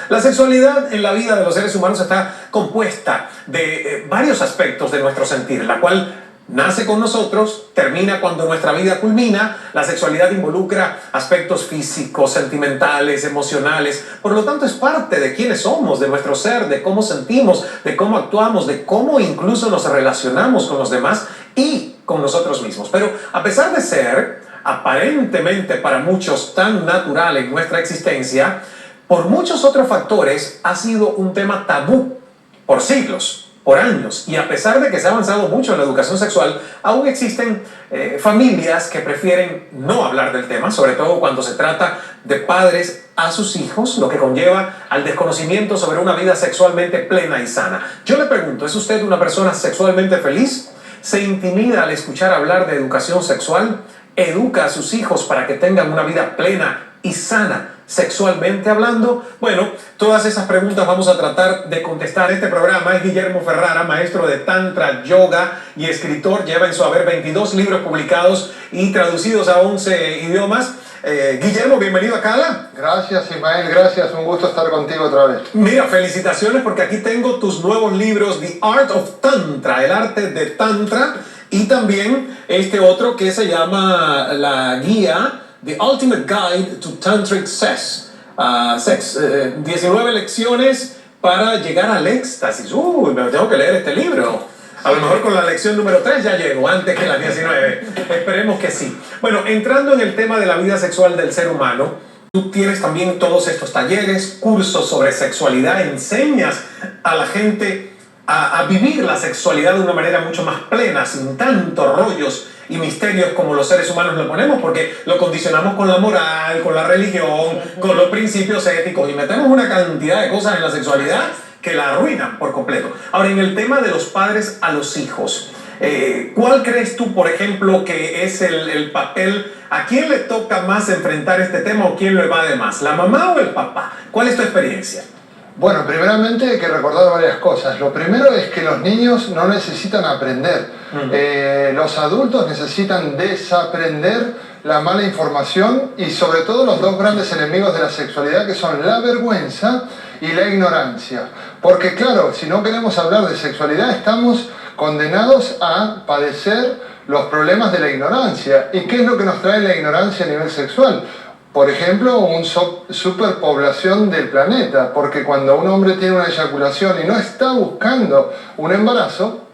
La sexualidad en la vida de los seres humanos está compuesta de varios aspectos de nuestro sentir, la cual nace con nosotros, termina cuando nuestra vida culmina. La sexualidad involucra aspectos físicos, sentimentales, emocionales. Por lo tanto, es parte de quiénes somos, de nuestro ser, de cómo sentimos, de cómo actuamos, de cómo incluso nos relacionamos con los demás y con nosotros mismos. Pero a pesar de ser aparentemente para muchos tan natural en nuestra existencia, por muchos otros factores ha sido un tema tabú por siglos, por años, y a pesar de que se ha avanzado mucho en la educación sexual, aún existen familias que prefieren no hablar del tema, sobre todo cuando se trata de padres a sus hijos, lo que conlleva al desconocimiento sobre una vida sexualmente plena y sana. Yo le pregunto, ¿es usted una persona sexualmente feliz? ¿Se intimida al escuchar hablar de educación sexual? ¿Educa a sus hijos para que tengan una vida plena y sana sexualmente hablando? Bueno, todas esas preguntas vamos a tratar de contestar en este programa. Es Guillermo Ferrara, maestro de Tantra, Yoga y escritor. Lleva en su haber 22 libros publicados y traducidos a 11 idiomas. Guillermo, bienvenido a Cala. Gracias, Ismael, gracias. Un gusto estar contigo otra vez. Mira, felicitaciones porque aquí tengo tus nuevos libros, The Art of Tantra, el arte de Tantra, y también este otro que se llama la guía The Ultimate Guide to Tantric Sex. 19 lecciones para llegar al éxtasis. Me tengo que leer este libro. A lo mejor con la lección número 3 ya llego, antes que la 19. Esperemos que sí. Bueno, entrando en el tema de la vida sexual del ser humano, tú tienes también todos estos talleres, cursos sobre sexualidad, enseñas a la gente a vivir la sexualidad de una manera mucho más plena, sin tantos rollos y misterios como los seres humanos lo ponemos, porque lo condicionamos con la moral, con la religión, con los principios éticos, y metemos una cantidad de cosas en la sexualidad que la arruinan por completo. Ahora, en el tema de los padres a los hijos, ¿cuál crees tú, por ejemplo, que es el papel? ¿A quién le toca más enfrentar este tema o quién lo evade más? ¿La mamá o el papá? ¿Cuál es tu experiencia? Bueno, primeramente hay que recordar varias cosas. Lo primero es que los niños no necesitan aprender. Los adultos necesitan desaprender la mala información y sobre todo los dos grandes enemigos de la sexualidad, que son la vergüenza y la ignorancia. Porque claro, si no queremos hablar de sexualidad, estamos condenados a padecer los problemas de la ignorancia. ¿Y qué es lo que nos trae la ignorancia a nivel sexual? Por ejemplo, una superpoblación del planeta, porque cuando un hombre tiene una eyaculación y no está buscando un embarazo,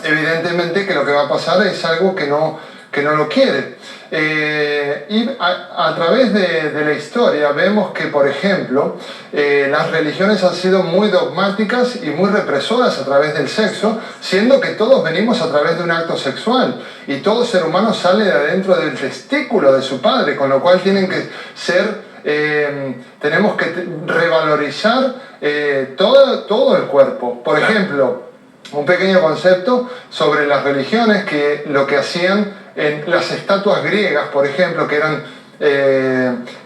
evidentemente que lo que va a pasar es algo que no lo quiere. Y a través de la historia vemos que, por ejemplo, las religiones han sido muy dogmáticas y muy represoras a través del sexo, siendo que todos venimos a través de un acto sexual y todo ser humano sale de adentro del testículo de su padre, con lo cual tienen que ser, tenemos que revalorizar todo el cuerpo. Por ejemplo, un pequeño concepto sobre las religiones, que lo que hacían en las estatuas griegas, por ejemplo, que eran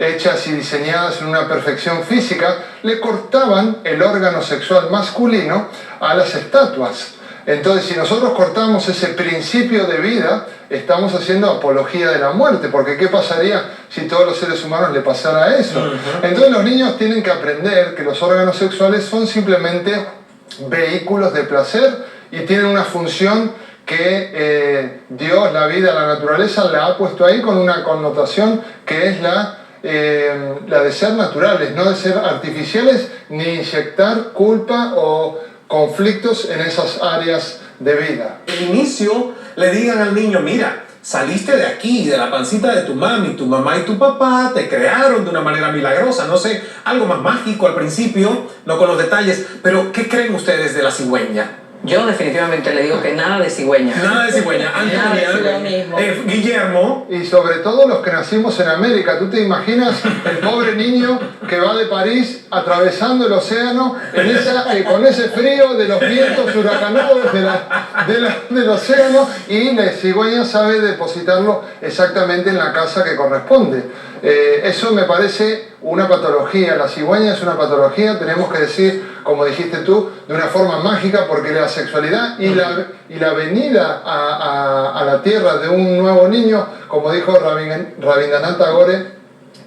hechas y diseñadas en una perfección física, le cortaban el órgano sexual masculino a las estatuas. Entonces, si nosotros cortamos ese principio de vida, estamos haciendo apología de la muerte, porque ¿qué pasaría si todos los seres humanos le pasara eso? Entonces los niños tienen que aprender que los órganos sexuales son simplemente vehículos de placer y tienen una función que Dios, la vida, la naturaleza la ha puesto ahí con una connotación que es la de ser naturales, no de ser artificiales ni inyectar culpa o conflictos en esas áreas de vida. Al inicio le digan al niño, mira, saliste de aquí, de la pancita de tu mami, tu mamá y tu papá te crearon de una manera milagrosa, no sé, algo más mágico al principio, no con los detalles, pero ¿qué creen ustedes de la cigüeña? Yo definitivamente le digo que nada de cigüeña. Nada de cigüeña. Guillermo. Y sobre todo los que nacimos en América. ¿Tú te imaginas el pobre niño que va de París atravesando el océano con ese frío de los vientos huracanados del océano, y la cigüeña sabe depositarlo exactamente en la casa que corresponde? Eso me parece una patología. La cigüeña es una patología, tenemos que decir, como dijiste tú, de una forma mágica, porque la sexualidad y la venida a la tierra de un nuevo niño, como dijo Rabindranath Tagore,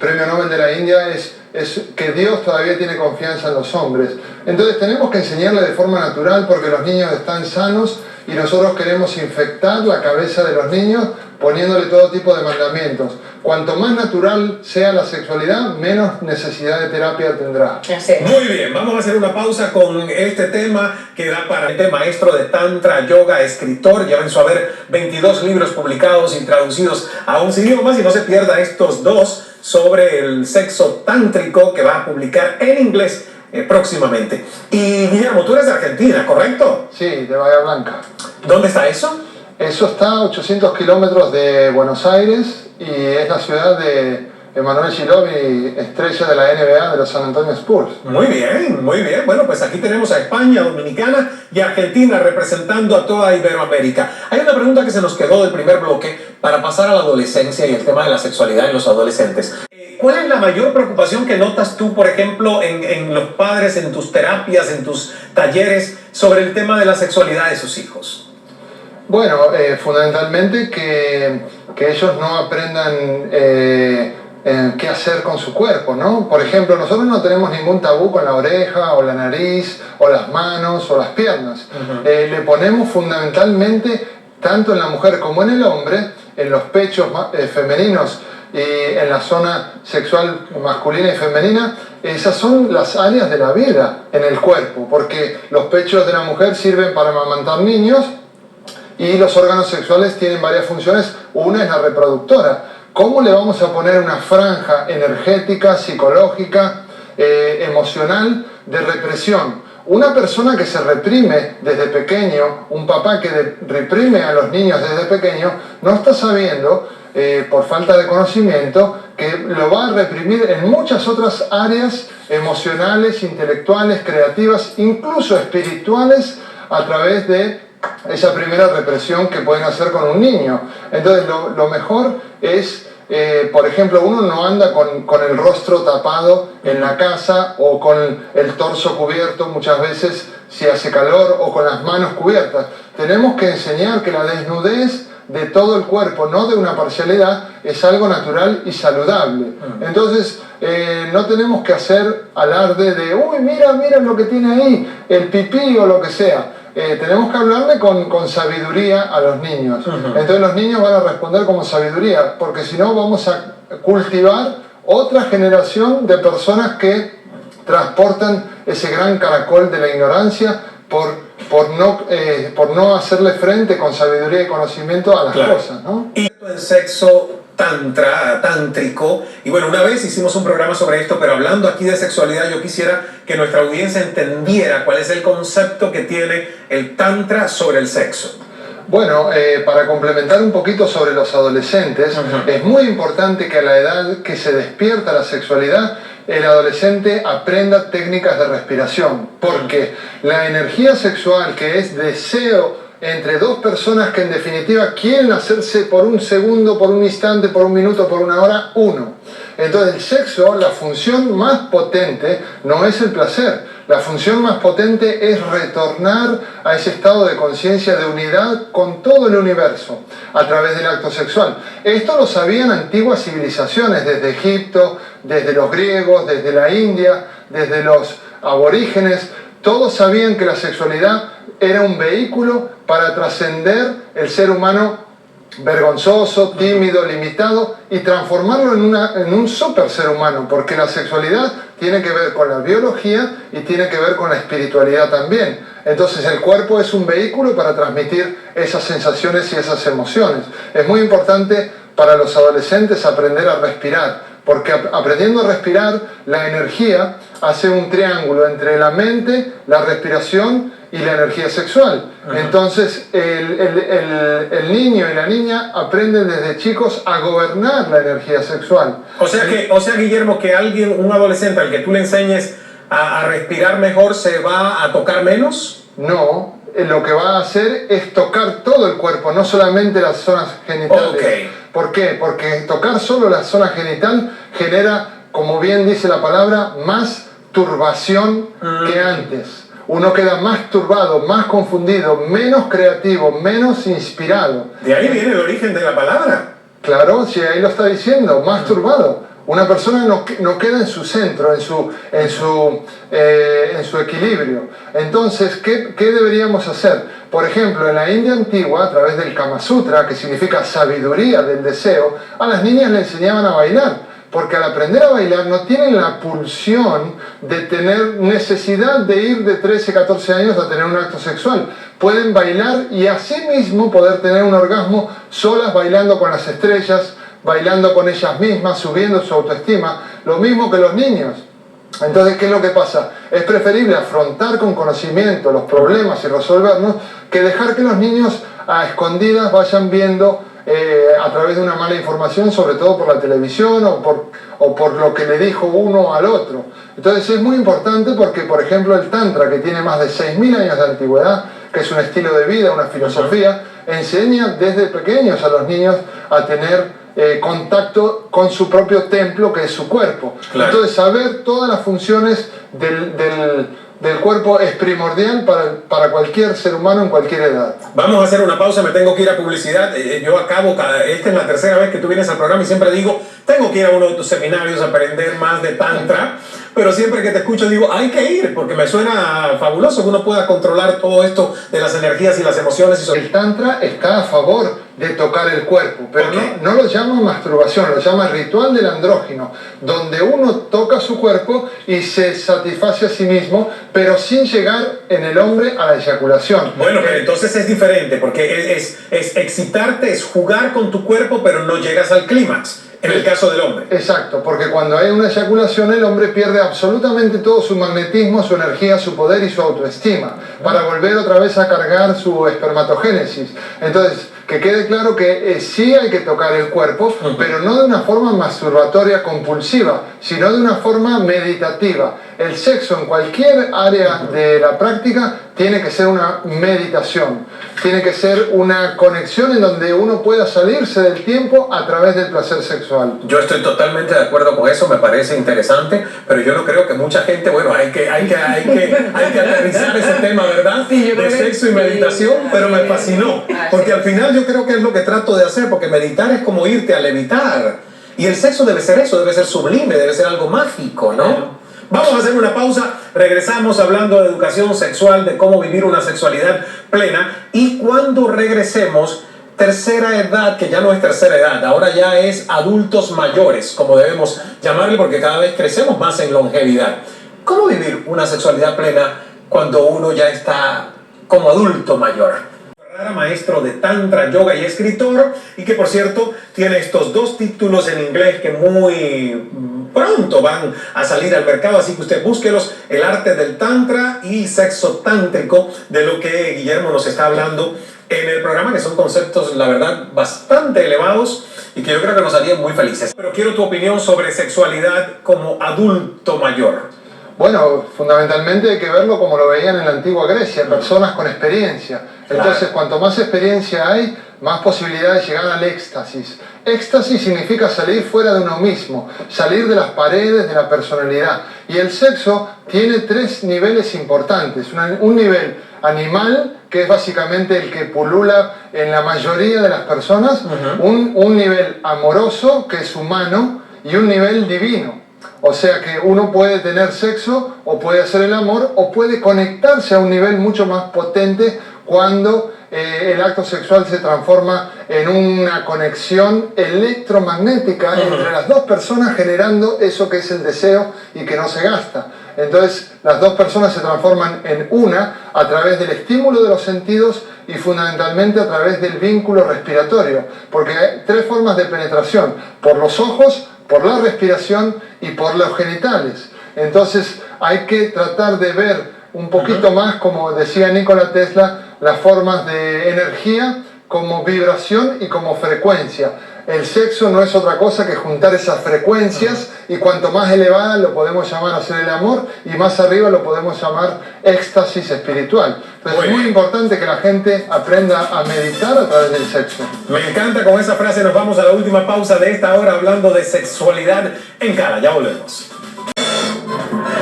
premio Nobel de la India es que Dios todavía tiene confianza en los hombres. Entonces tenemos que enseñarle de forma natural porque los niños están sanos y nosotros queremos infectar la cabeza de los niños poniéndole todo tipo de mandamientos. Cuanto más natural sea la sexualidad, menos necesidad de terapia tendrá. Muy bien, vamos a hacer una pausa con este tema que da para el maestro de Tantra, Yoga, escritor. Ya en su haber 22 libros publicados y traducidos a 11 idiomas, y no se pierda estos dos sobre el sexo tántrico que va a publicar en inglés próximamente. Y Guillermo, tú eres de Argentina, ¿correcto? Sí, de Bahía Blanca. ¿Dónde está eso? Eso está a 800 kilómetros de Buenos Aires y es la ciudad de Emanuel Ginóbili, estrella de la NBA de los San Antonio Spurs. Muy bien, muy bien. Bueno, pues aquí tenemos a España, Dominicana y Argentina representando a toda Iberoamérica. Hay una pregunta que se nos quedó del primer bloque para pasar a la adolescencia y el tema de la sexualidad en los adolescentes. ¿Cuál es la mayor preocupación que notas tú, por ejemplo, en los padres, en tus terapias, en tus talleres, sobre el tema de la sexualidad de sus hijos? Bueno, fundamentalmente que ellos no aprendan qué hacer con su cuerpo, ¿no? Por ejemplo, nosotros no tenemos ningún tabú con la oreja, o la nariz, o las manos, o las piernas. Le ponemos fundamentalmente, tanto en la mujer como en el hombre, en los pechos femeninos y en la zona sexual masculina y femenina, esas son las áreas de la vida en el cuerpo, porque los pechos de la mujer sirven para amamantar niños, y los órganos sexuales tienen varias funciones, una es la reproductora. ¿Cómo le vamos a poner una franja energética, psicológica, emocional de represión? Una persona que se reprime desde pequeño, un papá que reprime a los niños desde pequeño, no está sabiendo, por falta de conocimiento, que lo va a reprimir en muchas otras áreas emocionales, intelectuales, creativas, incluso espirituales, a través de esa primera represión que pueden hacer con un niño. Entonces lo mejor es, por ejemplo, uno no anda con el rostro tapado en la casa o con el torso cubierto muchas veces si hace calor, o con las manos cubiertas. Tenemos que enseñar que la desnudez de todo el cuerpo, no de una parcialidad, es algo natural y saludable. Entonces no tenemos que hacer alarde de uy, mira lo que tiene ahí, el pipí o lo que sea. Tenemos que hablarle con sabiduría a los niños. Entonces los niños van a responder con sabiduría, porque si no vamos a cultivar otra generación de personas que transportan ese gran caracol de la ignorancia por no hacerle frente con sabiduría y conocimiento a las cosas, ¿no? Y el sexo tántrico, y bueno, una vez hicimos un programa sobre esto, pero hablando aquí de sexualidad, yo quisiera que nuestra audiencia entendiera cuál es el concepto que tiene el tantra sobre el sexo. Bueno, para complementar un poquito sobre los adolescentes, es muy importante que a la edad que se despierta la sexualidad, el adolescente aprenda técnicas de respiración, porque la energía sexual, que es deseo entre dos personas que en definitiva quieren hacerse por un segundo, por un instante, por un minuto, por una hora, uno. Entonces el sexo, la función más potente no es el placer, la función más potente es retornar a ese estado de conciencia de unidad con todo el universo a través del acto sexual. Esto lo sabían antiguas civilizaciones, desde Egipto, desde los griegos, desde la India, desde los aborígenes. Todos sabían que la sexualidad era un vehículo para trascender el ser humano vergonzoso, tímido, limitado, y transformarlo en un super ser humano, porque la sexualidad tiene que ver con la biología y tiene que ver con la espiritualidad también. Entonces el cuerpo es un vehículo para transmitir esas sensaciones y esas emociones. Es muy importante para los adolescentes aprender a respirar, porque aprendiendo a respirar, la energía hace un triángulo entre la mente, la respiración y la energía sexual. Entonces el niño y la niña aprenden desde chicos a gobernar la energía sexual. O sea, Guillermo, que un adolescente al que tú le enseñes a respirar mejor, ¿se va a tocar menos? No, lo que va a hacer es tocar todo el cuerpo, no solamente las zonas genitales. Okay. ¿Por qué? Porque tocar solo la zona genital genera, como bien dice la palabra, más turbación que antes. Uno queda más turbado, más confundido, menos creativo, menos inspirado. De ahí viene el origen de la palabra. Claro, si ahí lo está diciendo, más turbado. Una persona no queda en su centro, en su equilibrio. Entonces, ¿qué deberíamos hacer? Por ejemplo, en la India antigua, a través del Kama Sutra, que significa sabiduría del deseo, a las niñas le enseñaban a bailar. Porque al aprender a bailar no tienen la pulsión de tener necesidad de ir de 13, 14 años a tener un acto sexual. Pueden bailar y asimismo poder tener un orgasmo solas, bailando con las estrellas, bailando con ellas mismas, subiendo su autoestima, lo mismo que los niños. Entonces, ¿qué es lo que pasa? Es preferible afrontar con conocimiento los problemas y resolverlos que dejar que los niños a escondidas vayan viendo a través de una mala información, sobre todo por la televisión o por lo que le dijo uno al otro. Entonces es muy importante porque, por ejemplo, el Tantra, que tiene más de 6.000 años de antigüedad, que es un estilo de vida, una filosofía, enseña desde pequeños a los niños a tener contacto con su propio templo, que es su cuerpo. Claro. Entonces saber todas las funciones del cuerpo es primordial para cualquier ser humano en cualquier edad. Vamos a hacer una pausa, me tengo que ir a publicidad. Yo acabo, esta es la tercera vez que tú vienes al programa y siempre digo, tengo que ir a uno de tus seminarios a aprender más de Tantra, pero siempre que te escucho digo, hay que ir, porque me suena fabuloso que uno pueda controlar todo esto de las energías y las emociones. El Tantra está a favor de tocar el cuerpo, pero no lo llama masturbación, lo llama ritual del andrógino, donde uno toca su cuerpo y se satisface a sí mismo, pero sin llegar en el hombre a la eyaculación. Bueno, pero entonces es diferente, porque es excitarte, es jugar con tu cuerpo, pero no llegas al clímax. En el caso del hombre. Exacto, porque cuando hay una eyaculación el hombre pierde absolutamente todo su magnetismo, su energía, su poder y su autoestima para volver otra vez a cargar su espermatogénesis. Entonces, que quede claro que sí hay que tocar el cuerpo, pero no de una forma masturbatoria compulsiva, sino de una forma meditativa. El sexo en cualquier área de la práctica tiene que ser una meditación, tiene que ser una conexión en donde uno pueda salirse del tiempo a través del placer sexual. Yo estoy totalmente de acuerdo con eso, me parece interesante, pero yo no creo que mucha gente, bueno, hay que aterrizar ese tema, ¿verdad? Sí, de sexo y meditación, pero me fascinó, porque al final yo creo que es lo que trato de hacer, porque meditar es como irte a levitar, y el sexo debe ser eso, debe ser sublime, debe ser algo mágico, ¿no? Vamos a hacer una pausa, regresamos hablando de educación sexual, de cómo vivir una sexualidad plena, y cuando regresemos, tercera edad, que ya no es tercera edad, ahora ya es adultos mayores, como debemos llamarle, porque cada vez crecemos más en longevidad. ¿Cómo vivir una sexualidad plena cuando uno ya está como adulto mayor? Maestro de Tantra, Yoga y escritor, y que por cierto tiene estos dos títulos en inglés que muy pronto van a salir al mercado, así que usted búsquelos: El arte del Tantra y Sexo Tántrico, de lo que Guillermo nos está hablando en el programa, que son conceptos, la verdad, bastante elevados y que yo creo que nos harían muy felices. Pero quiero tu opinión sobre sexualidad como adulto mayor. Bueno, fundamentalmente hay que verlo como lo veían en la antigua Grecia, personas con experiencia. Entonces, cuanto más experiencia hay, más posibilidades de llegar al éxtasis. Éxtasis significa salir fuera de uno mismo, salir de las paredes de la personalidad. Y el sexo tiene tres niveles importantes. Un nivel animal, que es básicamente el que pulula en la mayoría de las personas. Un nivel amoroso, que es humano, y un nivel divino. O sea que uno puede tener sexo, o puede hacer el amor, o puede conectarse a un nivel mucho más potente cuando el acto sexual se transforma en una conexión electromagnética entre las dos personas, generando eso que es el deseo y que no se gasta. Entonces las dos personas se transforman en una a través del estímulo de los sentidos y fundamentalmente a través del vínculo respiratorio, porque hay tres formas de penetración: por los ojos, por la respiración y por los genitales. Entonces hay que tratar de ver un poquito más, como decía Nikola Tesla, las formas de energía como vibración y como frecuencia. El sexo no es otra cosa que juntar esas frecuencias, y cuanto más elevada lo podemos llamar hacer el amor, y más arriba lo podemos llamar éxtasis espiritual. Entonces es muy importante que la gente aprenda a meditar a través del sexo. Me encanta. Con esa frase nos vamos a la última pausa de esta hora hablando de sexualidad en Cara. Ya volvemos.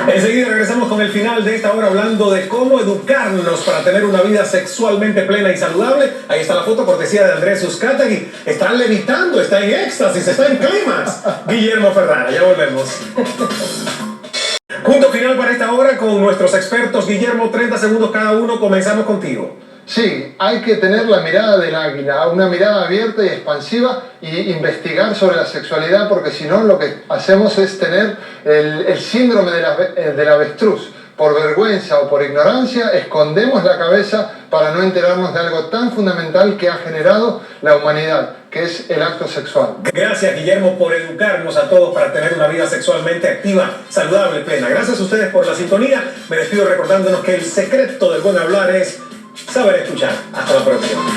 Enseguida regresamos con el final de esta hora hablando de cómo educarnos para tener una vida sexualmente plena y saludable. Ahí está la foto cortesía de Andrés Uzcategui. Está levitando, está en éxtasis, está en clímax. Guillermo Ferrara, ya volvemos. Punto final para esta hora con nuestros expertos. Guillermo, 30 segundos cada uno. Comenzamos contigo. Sí, hay que tener la mirada del águila, una mirada abierta y expansiva y investigar sobre la sexualidad, porque si no lo que hacemos es tener el síndrome del avestruz. Por vergüenza o por ignorancia escondemos la cabeza para no enterarnos de algo tan fundamental que ha generado la humanidad, que es el acto sexual. Gracias, Guillermo, por educarnos a todos para tener una vida sexualmente activa, saludable, plena. Gracias a ustedes por la sintonía. Me despido recordándonos que el secreto del buen hablar es saber escuchar. Hasta la próxima.